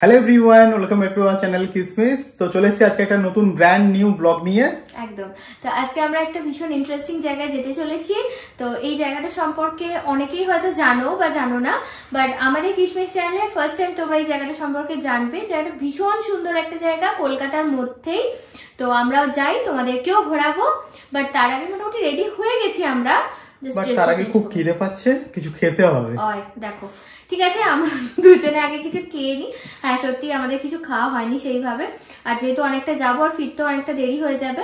Hello everyone, welcome back to our channel কিসমিস। তো চলে এসেছি আজকে একটা নতুন ব্র্যান্ড নিউ ব্লগ নিয়ে। একদম। তো আজকে আমরা একটা ভীষণ ইন্টারেস্টিং জায়গায় যেতে চলেছি। তো এই জায়গাটা সম্পর্কে অনেকেই হয়তো জানো বা জানো না, বাট আমাদের কিসমিস চ্যানেলে ফার্স্ট টাইম তোমরা এই জায়গাটা সম্পর্কে জানবে। জায়গাটা ভীষণ সুন্দর একটা জায়গা, কলকাতার মধ্যেই। তো আমরাও যাই, তোমাদেরকেও ঘোরাবো। বাট তার আগে মোটামুটি রেডি হয়ে গেছি আমরা। বাট তার আগে খুব খিদে পাচ্ছে, কিছু খেতে হবে। দেখো, ঠিক আছে, আমরা দুজনে আগে কিছু খেয়ে নিই। হ্যাঁ, সত্যি আমাদের কিছু খাওয়া হয়নি সেইভাবে। আর যেহেতু অনেকটা যাবো আর ফিরতে অনেকটা দেরি হয়ে যাবে,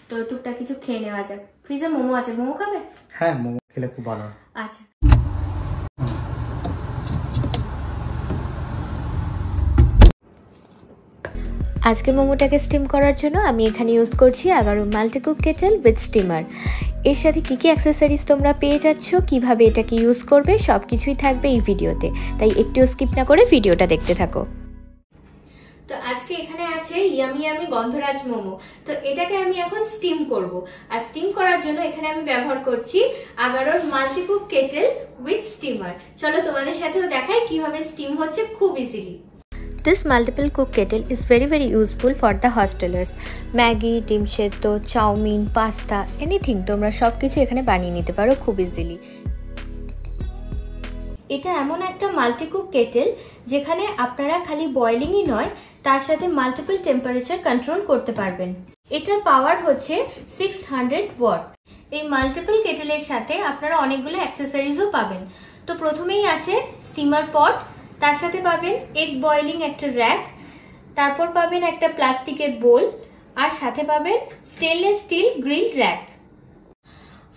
তো টুকটাক কিছু খেয়ে নেওয়া যাক। ফ্রিজে মোমো আছে, মোমো খাবে? হ্যাঁ, মোমো খেলে খুব ভালো। আচ্ছা, আজকে মোমোটাকে স্টিম করার জন্য আমি এখানে ইউজ করছি 11 মাল্টিকুক কেটেল উইথ স্টিমার। এর সাথে কী কী অ্যাক্সেসরিজ তোমরা পেয়ে যাচ্ছ, কিভাবে এটাকে ইউজ করবে, সব কিছুই থাকবে এই ভিডিওতে, তাই একটুও স্কিপ না করে ভিডিওটা দেখতে থাকো। তো আজকে এখানে আছে ইয়ামি ইয়ামি গন্ধরাজ মোমো। তো এটাকে আমি এখন স্টিম করব। আর স্টিম করার জন্য এখানে আমি ব্যবহার করছি 11 মাল্টিকুক কেটেল উইথ স্টিমার। চলো তোমাদের সাথেও দেখাই কিভাবে স্টিম হচ্ছে খুব easily. This multiple cook kettle is very useful for the hostelers. Maggi, ডিম সেদ্ধ, চাউমিন, পাস্তা, এনিথিং তোমরা সব কিছু এখানে বানিয়ে নিতে পারো খুব ইজিলি। এটা এমন একটা মাল্টিকুক কেটেল যেখানে আপনারা খালি বয়েলিংই নয়, তার সাথে মাল্টিপল টেম্পারেচার কন্ট্রোল করতে পারবেন। এটার পাওয়ার হচ্ছে 600 ওয়াট। এই মাল্টিপল কেটেলের সাথে আপনারা অনেকগুলো অ্যাক্সেসরিজও পাবেন। তো প্রথমেই আছে স্টিমার পট, তার সাথে পাবেন এগ বয়েলিং একটা র্যাক, তারপর পাবেন একটা প্লাস্টিকের বোল, আর সাথে পাবেন স্টেনলেস স্টিল গ্রিল র্যাক।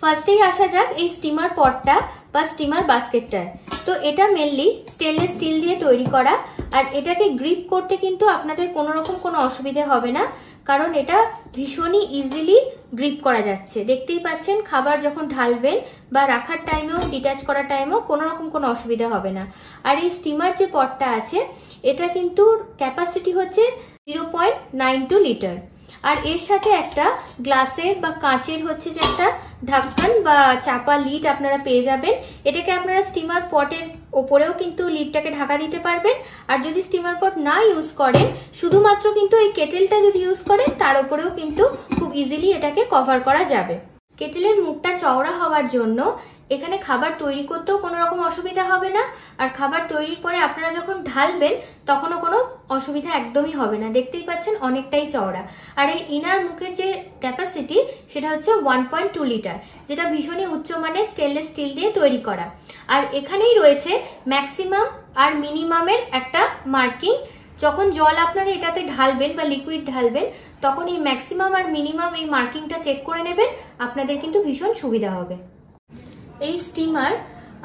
ফার্স্টেই আসা যাক এই স্টিমার পটটা বা স্টিমার বাস্কেটটায়। তো এটা মেনলি স্টেনলেস স্টিল দিয়ে তৈরি করা, আর এটাকে গ্রিপ করতে কিন্তু আপনাদের কোনো রকম কোনো অসুবিধে হবে না, কারণ এটা ভীষণই ইজিলি গ্রিপ করা যাচ্ছে। দেখতেই পাচ্ছেন, খাবার যখন ঢালবেন বা রাখার টাইমেও ডিট্যাচ করার টাইমেও কোনো রকম কোনো অসুবিধা হবে না। আর এই স্টিমার যে পটটা আছে, এটা কিন্তু ক্যাপাসিটি হচ্ছে 0.92 লিটার। আর এর সাথে একটা গ্লাসের বা কাঁচের হচ্ছে যে একটা ঢাকন বা চাপা লিড আপনারা পেয়ে যাবেন। এটাকে আপনারা স্টিমার পটের ওপরেও কিন্তু লিডটাকে ঢাকা দিতে পারবেন। আর যদি স্টিমার পট না ইউজ করেন, শুধুমাত্র কিন্তু এই কেটেলটা যদি ইউজ করেন, তার ওপরেও কিন্তু খুব ইজিলি এটাকে কভার করা যাবে। কেটেলের মুখটা চওড়া হওয়ার জন্য এখানে খাবার তৈরি করতেও কোনো রকম অসুবিধা হবে না। আর খাবার তৈরির পরে আপনারা যখন ঢালবেন তখনও কোনো অসুবিধা একদমই হবে না। দেখতেই পাচ্ছেন অনেকটাই চওড়া। আর এই ইনার মুখের যে ক্যাপাসিটি, সেটা হচ্ছে 1.2 লিটার, যেটা ভীষণই উচ্চমানের স্টেনলেস স্টিল দিয়ে তৈরি করা। আর এখানেই রয়েছে ম্যাক্সিমাম আর মিনিমামের একটা মার্কিং। যখন জল আপনারা এটাতে ঢালবেন বা লিকুইড ঢালবেন, তখন এই ম্যাক্সিমাম আর মিনিমাম এই মার্কিংটা চেক করে নেবেন, আপনাদের কিন্তু ভীষণ সুবিধা হবে। এই স্টিমার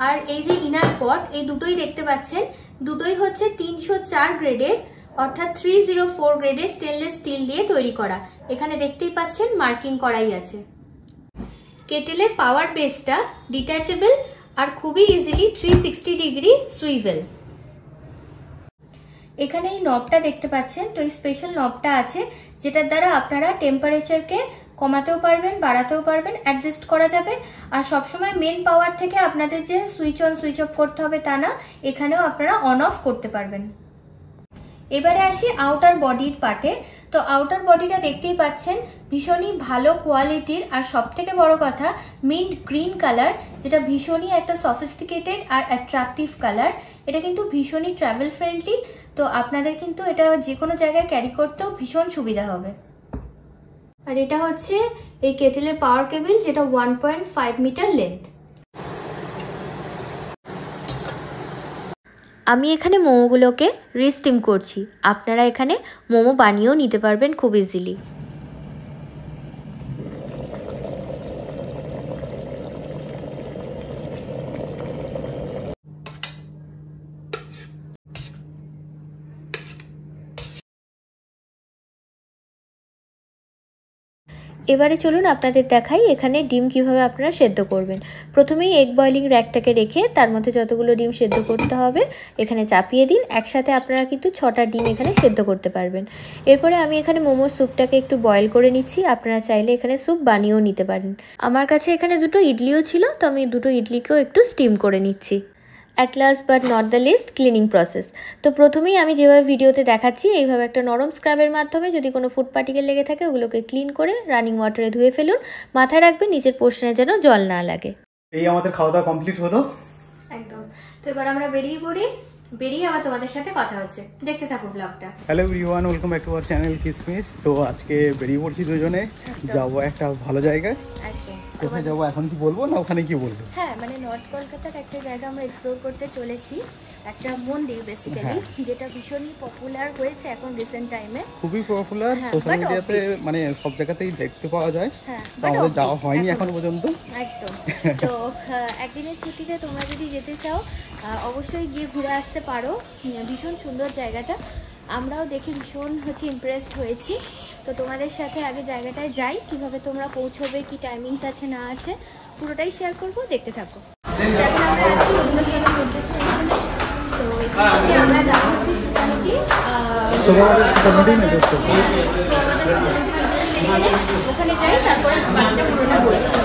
আর এই যে ইনার পট, এই দুটোই দেখতে পাচ্ছেন, দুটোই হচ্ছে 304 গ্রেডের, অর্থাৎ 304 গ্রেডের স্টেনলেস স্টিল দিয়ে তৈরি করা। এখানে দেখতেই পাচ্ছেন মার্কিং করাই আছে। কেটেলের পাওয়ার বেসটা ডিট্যাচেবল আর খুবই ইজিলি 360 ডিগ্রি সুইভেল। এখানে এই নবটা দেখতে পাচ্ছেন, তো এই স্পেশাল নবটা আছে, যেটার দ্বারা আপনারা টেম্পারেচারকে কমাতেও পারবেন, বাড়াতেও পারবেন, অ্যাডজাস্ট করা যাবে। আর সবসময় মেন পাওয়ার থেকে আপনাদের যে সুইচ অন সুইচ অফ করতে হবে তা না, এখানেও আপনারা অন অফ করতে পারবেন। এবারে আসি আউটার বডির পার্টে। তো আউটার বডিটা দেখতেই পাচ্ছেন ভীষণই ভালো কোয়ালিটির, আর সব থেকে বড় কথা মিন্ট গ্রিন কালার, যেটা ভীষণই একটা সফিস্টিকেটেড আর অ্যাট্রাকটিভ কালার। এটা কিন্তু ভীষণই ট্রাভেল ফ্রেন্ডলি, তো আপনাদের কিন্তু এটা যে কোনো জায়গায় ক্যারি করতেও ভীষণ সুবিধা হবে। আর এটা হচ্ছে এই কেটেলের পাওয়ার কেবল, যেটা 1.5 মিটার লেন্থ। আমি এখানে মোমোগুলোকে রিস্টিম করছি, আপনারা এখানে মোমো বানিয়েও নিতে পারবেন খুব ইজিলি। এবারে চলুন আপনাদের দেখাই এখানে ডিম কিভাবে আপনারা সেদ্ধ করবেন। প্রথমেই এগ বয়লিং র্যাকটাকে রেখে তার মধ্যে যতগুলো ডিম সেদ্ধ করতে হবে এখানে চাপিয়ে দিন। একসাথে আপনারা কিন্তু 6টা ডিম এখানে সেদ্ধ করতে পারবেন। এরপরে আমি এখানে মোমোর স্যুপটাকে একটু বয়েল করে নিচ্ছি, আপনারা চাইলে এখানে স্যুপ বানিয়েও নিতে পারেন। আমার কাছে এখানে দুটো ইডলিও ছিল, তো আমি দুটো ইডলিকেও একটু স্টিম করে নিচ্ছি। At last but not the least cleaning process. তো প্রথমেই আমি যেভাবে ভিডিওতে দেখাচ্ছি এইভাবে একটা নরম স্ক্রাবের মাধ্যমে যদি কোনো ফুড পার্টিকেল লেগে থাকে ওগুলোকে ক্লিন করে রানিং ওয়াটারে ধুয়ে ফেলুন। মাথায় রাখবেন নিচের পোর্শনে যেন জল না লাগে। এই আমাদের খাওয়া দাওয়া কমপ্লিট হলো একদম। তো এবার আমরা বেরিয়ে পড়ি, বেরিয়ে আবার তোমাদের সাথে কথা হচ্ছে, দেখতে থাকো ব্লগটা। Hello everyone, welcome back to our channel কিসমিস। তো আজকে বেরিয়ে পড়ছি দুজনে, যাবো একটা ভালো জায়গায়। একদম। কোথায় যাবো এখন কি বলবো না ওখানে কি বলবো? হ্যাঁ, মানে নর্থ কলকাতার একটা জায়গা আমরা এক্সপ্লোর করতে চলেছি, একটা মন্দির বেসিক্যালি, যেটা ভীষণই পপুলার হয়েছে এখন রিসেন্ট টাইমে। খুবই পপুলার, সোশ্যাল মিডিয়াতে মানে সব জায়গাতেই দেখতে পাওয়া যায়। হ্যাঁ, আমাদের যাওয়া হয়নি এখনো পর্যন্ত। একদম। তো একদিনের ছুটিতে তোমরা যদি যেতে চাও অবশ্যই গিয়ে ঘুরে আসতে পারো, ভীষণ সুন্দর জায়গাটা। আমরাও দেখে ভীষণ ইমপ্রেসড হয়েছি। তো তোমাদের সাথে আগে জায়গাটায় যাই, কিভাবে তোমরা পৌঁছবে, কি টাইমিংস আছে না আছে পুরোটাই শেয়ার করবো, দেখতে থাকো। এখন আমরা আছি উদ্দেশ্যে মেট্রো স্টেশনে। তো এখান থেকে আমরা যাবো হচ্ছে সুতানুটি, ওখানে যাই, তারপরে বাড়িটা পুরোটা বলছি।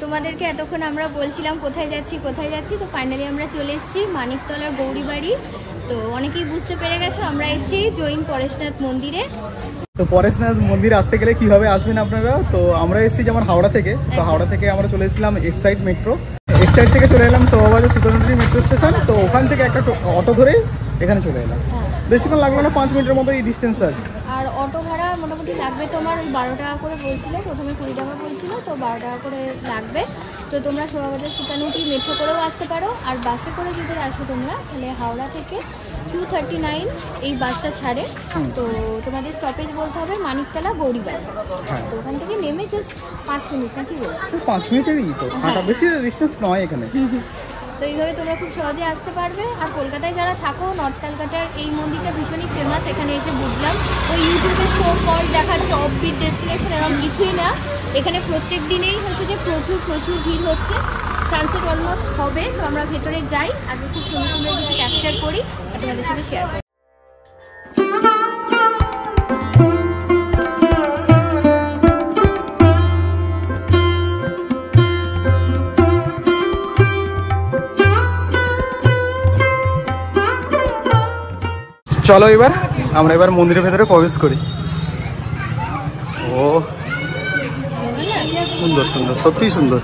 তোমাদেরকে এতক্ষণ আমরা বলছিলাম কোথায় যাচ্ছি কোথায় যাচ্ছি, তো ফাইনালি আমরা চলে এসেছি মানিকতলার গৌরীবাড়ি। তো অনেকেই বুঝতে পেরে গেছো আমরা এসেছি জৈন পরেশনাথ মন্দিরে। তো পরেশনাথ মন্দির আসতে গেলে কিভাবে আসবেন আপনারা? তো আমরা এসেছি যেমন হাওড়া থেকে, তো হাওড়া থেকে আমরা চলে এসেছিলাম এক্সাইড মেট্রো, এক্সাইড থেকে চলে এলাম শোভাবাজার সুতানুটি মেট্রো স্টেশন। তো ওখান থেকে একটা অটো ধরে এখানে চলে এলাম। বেশিক্ষণ লাগলো না, 5 মিনিটের মতো এই ডিস্টেন্স আছে। আর অটো ভাড়া মোটামুটি লাগবে তোমার ওই 12 টাকা করে বলছিল, প্রথমে 20 টাকা বলছিল, তো 12 টাকা করে লাগবে। তো তোমরা শোভাবাজার সুতানুটি মেট্রো করেও আসতে পারো, আর বাসে করে যদি আসো তোমরা তাহলে হাওড়া থেকে 239 এই বাসটা ছাড়ে। তো তোমাদের স্টপেজ বলতে হবে মানিকতলা গৌরীবাড়ি। তো ওখান থেকে নেমে জাস্ট 5 মিনিট, নাকি বলো? 5 মিনিটেরই তো, বেশি ডিস্টেন্স নয় এখানে। তো এইভাবে তোমরা খুব সহজে আসতে পারবে। আর কলকাতায় যারা থাকো, নর্থ কলকাতার এই মন্দিরটা ভীষণই ফেমাস। এখানে এসে বুঝলাম ওই ইউটিউবে শো কল দেখাচ্ছে অফবিট ডেস্টিনেশন, এরকম কিছুই না। এখানে প্রত্যেক দিনেই যে প্রচুর ভিড় হচ্ছে। সানসেট অলমোস্ট হবে, তো আমরা ভেতরে যাই, আগে খুব সুন্দর সুন্দর কিছু ক্যাপচার করি আর তোমাদের সাথে শেয়ার করি। চলো এবার আমরা মন্দিরের ভেতরে প্রবেশ করি। ও সুন্দর সুন্দর, সত্যি সুন্দর।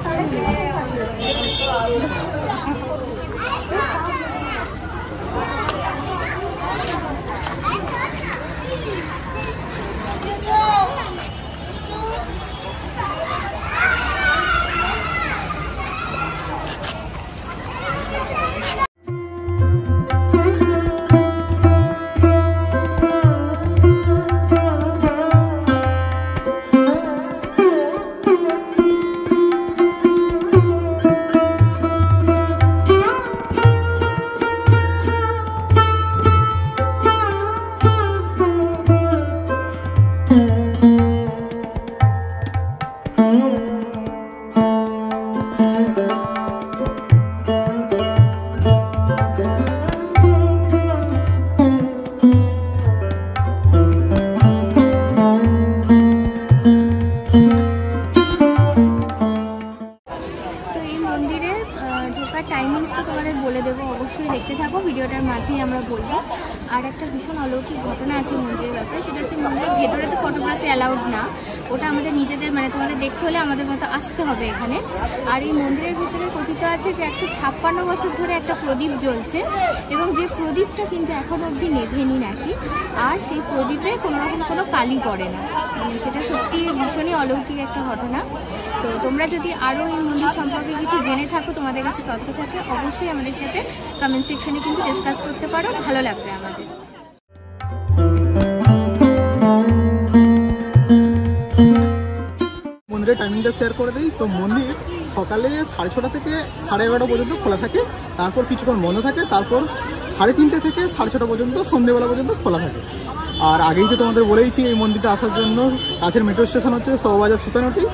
টাইমিংস তো তোমাদের বলে দেবো, অবশ্যই দেখতে থাকো, ভিডিওটার মাঝেই আমরা বলবো। আর একটা ভীষণ অলৌকিক ঘটনা আছে মন্দিরের ব্যাপারে, সেটা হচ্ছে মন্দিরের ভেতরে তো ফটোগ্রাফি অ্যালাউড না, ওটা আমাদের নিজেদের মানে তোমাদের দেখতে হলে আমাদের মতো আসতে হবে এখানে। আর এই মন্দিরের ভিতরে কথিত আছে যে 156 বছর ধরে একটা প্রদীপ জ্বলছে, এবং যে প্রদীপটা কিন্তু এখন অবধি নেভেনি নাকি, আর সেই প্রদীপে কোনোরকম কোনো কালি পড়ে না। মানে সেটা সত্যি ভীষণই অলৌকিক একটা ঘটনা। তো তোমরা যদি আরও এই মন্দির সম্পর্কে কিছু জেনে থাকো, তোমাদের কাছে তথ্য থাকে, অবশ্যই আমাদের সাথে কমেন্ট সেকশনে কিন্তু ডিসকাস করতে পারো, ভালো লাগবে আমাদের। মন্দিরের টাইমিংটা শেয়ার করে দিই। তো মন্দির সকালে 6:30 থেকে 11:30 পর্যন্ত খোলা থাকে, তারপর কিছুক্ষণ বন্ধ থাকে, তারপর 3:30 থেকে 6:30 পর্যন্ত সন্ধ্যেবেলা পর্যন্ত খোলা থাকে। আর আগেই তো তোমাদের বলেইছি এই মন্দিরটা আসার জন্য কাছের মেট্রো স্টেশন হচ্ছে শোভাবাজার সুতানুটি।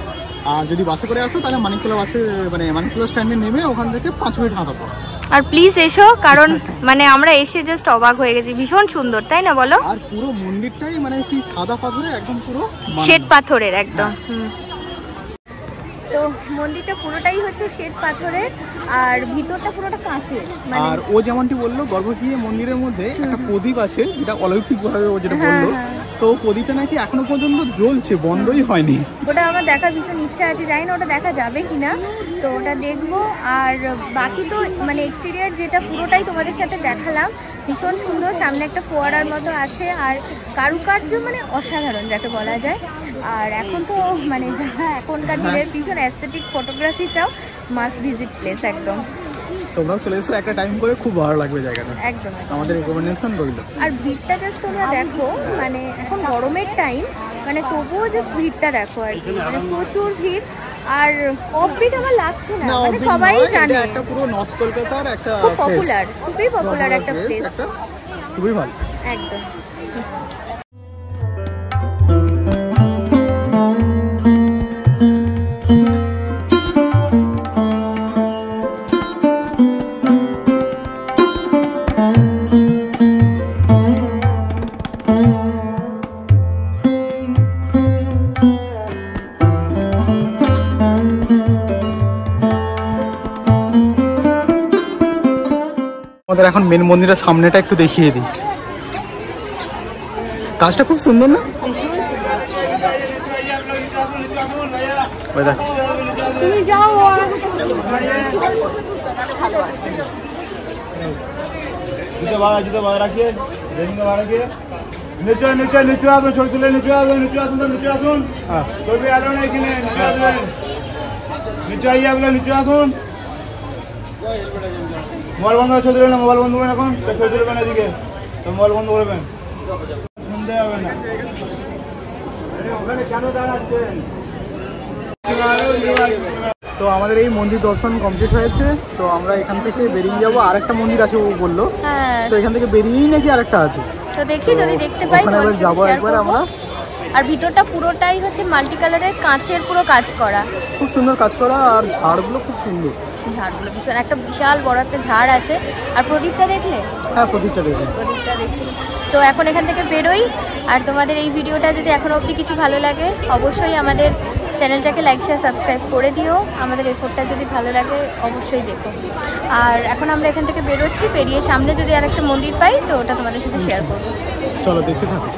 আর যদি বাসে করে আসো তাহলে মানিকতলা বাসে মানে মানিকতলা স্ট্যান্ডে নেমে ওখান থেকে 5 মিনিট হাঁটা পড়ে। আর প্লিজ এসো, কারণ মানে আমরা এসে জাস্ট অবাক হয়ে গেছি, ভীষণ সুন্দর, তাই না বলো? আর পুরো মন্দিরটাই মানে সেই সাদা পাথরে একদম পুরো শ্বেত পাথরের একদম। তো মন্দিরটা পুরোটাই হচ্ছে শ্বেত পাথরের আর ভিতরটা পুরোটা কাঁচের। আর ও যেমনটি বললো গর্ভগৃহ মন্দিরের মধ্যে একটা প্রদীপ আছে যেটা অলৌকিকভাবে ও যেটা বললো, তো প্রদীপটা নাকি এখনো পর্যন্ত জ্বলছে, বন্ধই হয়নি। ওটা আমার দেখার ভীষণ ইচ্ছা আছে, জানি না ওটা দেখা যাবে কিনা, তো ওটা দেখবো। আর বাকি তো মানে এক্সটেরিয়ার যেটা পুরোটাই তোমাদের সাথে দেখালাম, ভীষণ সুন্দর। সামনে একটা ফোয়ারার মতো আছে আর কারুকার্য মানে অসাধারণ যাকে বলা যায়। আর এখন তো মানে যারা এখনকার দিনের ভীষণ অ্যাস্থেটিক ফটোগ্রাফি চাও, মাস্ট ভিজিট প্লেস একদম। তোমরাও চলে এসো একটা টাইম করে, খুব ভালো লাগবে জায়গাটা, একদম আমাদের রেকমেন্ডেশন রইল। আর ভিড়টা জাস্ট তোমরা দেখো, মানে এখন গরমের টাইম, মানে তবুও জাস্ট ভিড়টা দেখো আর কি, মানে প্রচুর ভিড়। আর অফবিট আমার লাগছে না, মানে সবাই জানে একটা পুরো নর্থ কলকাতার একটা খুব পপুলার, খুবই পপুলার একটা প্লেস, খুবই ভালো একদম। আমাদের এখন মেন মন্দিরের সামনেটা একটু দেখিয়ে দিই। কাজটা খুব সুন্দর না? ওই দেখো, তুমি যাও जूते बाहर रखिए, रेलिंग बाहर रखिए। नीचे नीचे नीचे आ, छोड़ दिले नीचे आ, नीचे आ, नीचे आ, हाँ कोई भी आलो नहीं कि नहीं, नीचे आ, नीचे आइए अगले, नीचे आ, मोबाइल बंद छोड़ दिले ना, मोबाइल बंद করে এখন छोड़ दिले না এদিকে, তো মোবাইল বন্ধ করবেন, শুনতে হবে না। ওখানে কেন দাঁড়াচ্ছেন? তো আমাদের এই মন্দির দর্শন কমপ্লিট হয়েছে, তো আমরা এখান থেকে বেরিয়ে যাবো। আরেকটা মন্দির আছে ও বললো, তো এখান থেকে বেরিয়েই নাকি আরেকটা আছে, তো দেখি যদি দেখতে পাই ওখানে যাবো একবার আমরা। আর ভিতরটা পুরোটাই হচ্ছে মাল্টি কালারের কাঁচের পুরো কাজ করা, খুব সুন্দর কাজ করা, আর ঝাড়গুলো খুব সুন্দর, ঝাড়গুলো ভীষণ, একটা বিশাল বড় একটা ঝাড় আছে। আর প্রদীপটা দেখলে? হ্যাঁ প্রদীপটা দেখি, প্রদীপটা দেখি। তো এখন এখান থেকে বেরোই। আর তোমাদের এই ভিডিওটা যদি এখনো অবধি কিছু ভালো লাগে, অবশ্যই আমাদের চ্যানেলটাকে লাইক শেয়ার সাবস্ক্রাইব করে দিও। আমাদের এফোর্টটা যদি ভালো লাগে অবশ্যই দেখো। আর এখন আমরা এখান থেকে বেরোচ্ছি, বেরিয়ে সামনে যদি আরেকটা মন্দির পাই তো ওটা তোমাদের সাথে শেয়ার করবো। চলো দেখতে থাকো।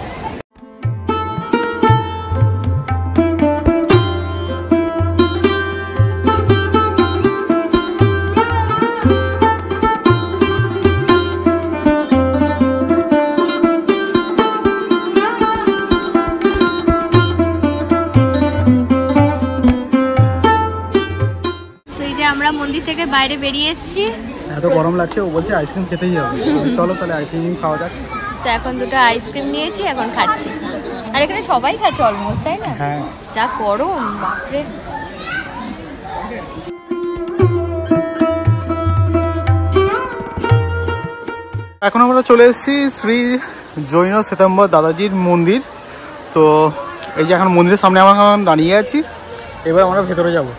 আমরা মন্দির থেকে বাইরে বেরিয়ে এসেছি, এত গরম লাগছে, ও বলছে আইসক্রিম খেতেই হবে, চলো তাহলে আইসক্রিম খাওয়া যাক। তো এখন দুটো আইসক্রিম নিয়েছি, এখন খাচ্ছি। আর এখানে সবাই খাচ্ছে অলমোস্ট, তাই না? হ্যাঁ, যা গরম, বাপরে। এখন আমরা চলে এসেছি শ্রী জৈন শ্বেতাম্বর দাদাজির মন্দির। তো এই যে এখন মন্দিরের সামনে আমরা দাঁড়িয়ে আছি, এবার আমরা ভেতরে যাব।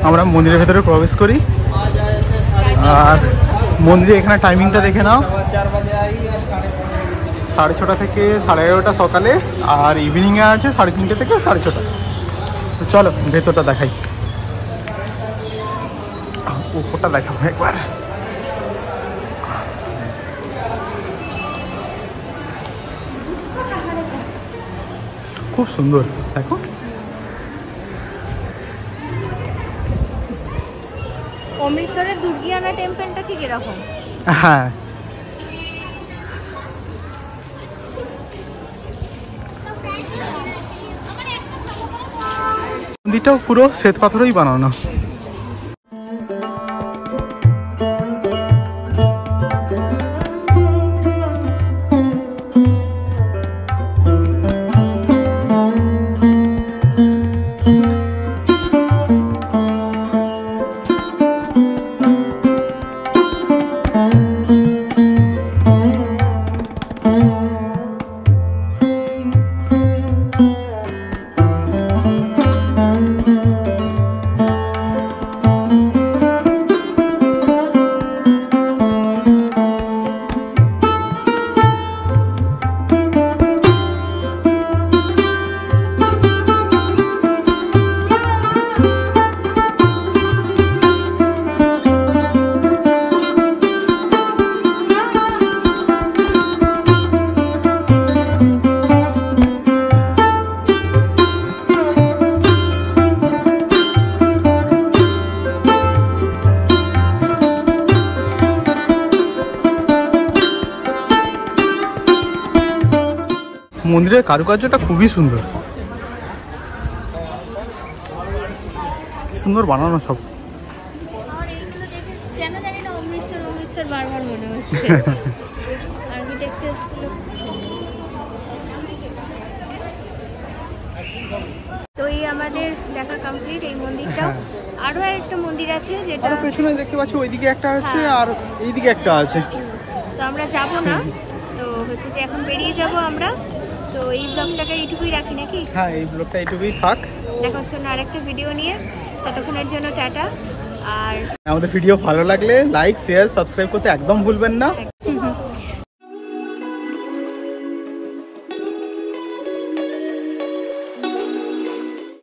আমরা মন্দিরের ভেতরে প্রবেশ করি, আর মন্দিরে এখানে টাইমিংটা দেখে নাও, 6:30 থেকে 11:30 সকালে, আর ইভিনিংয়ে আছে 3:30 থেকে 6:30। তো চলো ভেতরটা দেখাই, উপরটা দেখাবো একবার। খুব সুন্দর, দেখো। অমৃতসরের দুর্গিয়ানা টেম্পলটা ঠিক এরকম। হ্যাঁ, মন্দিরটাও পুরো শ্বেত পাথরেই বানানো। মন্দিরের কারুকার্যটা খুবই সুন্দর, সুন্দর বানানো সব। আর এইগুলো দেখে কেন জানি না অমৃতসর অমৃতসর বারবার মনে হচ্ছে। আর্কিটেকচার তো এই আমাদের দেখা কমপ্লিট এই মন্দিরটাও। আরো একটা মন্দির আছে যেটা আর পেছনে দেখতে পাচ্ছি, ওইদিকে একটা আছে আর এইদিকে একটা আছে। তো আমরা যাব না, তো হচ্ছে যে এখন বেরিয়ে যাব আমরা। তো এই ব্লগটাকে এইটুকুই রাখি নাকি? হ্যাঁ, এই ব্লগটা এইটুকুই থাক। দেখা হচ্ছে না আরেকটা ভিডিও নিয়ে, ততক্ষণের জন্য টাটা। আর আমাদের ভিডিও ভালো লাগলে লাইক, শেয়ার, সাবস্ক্রাইব করতে একদম ভুলবেন না।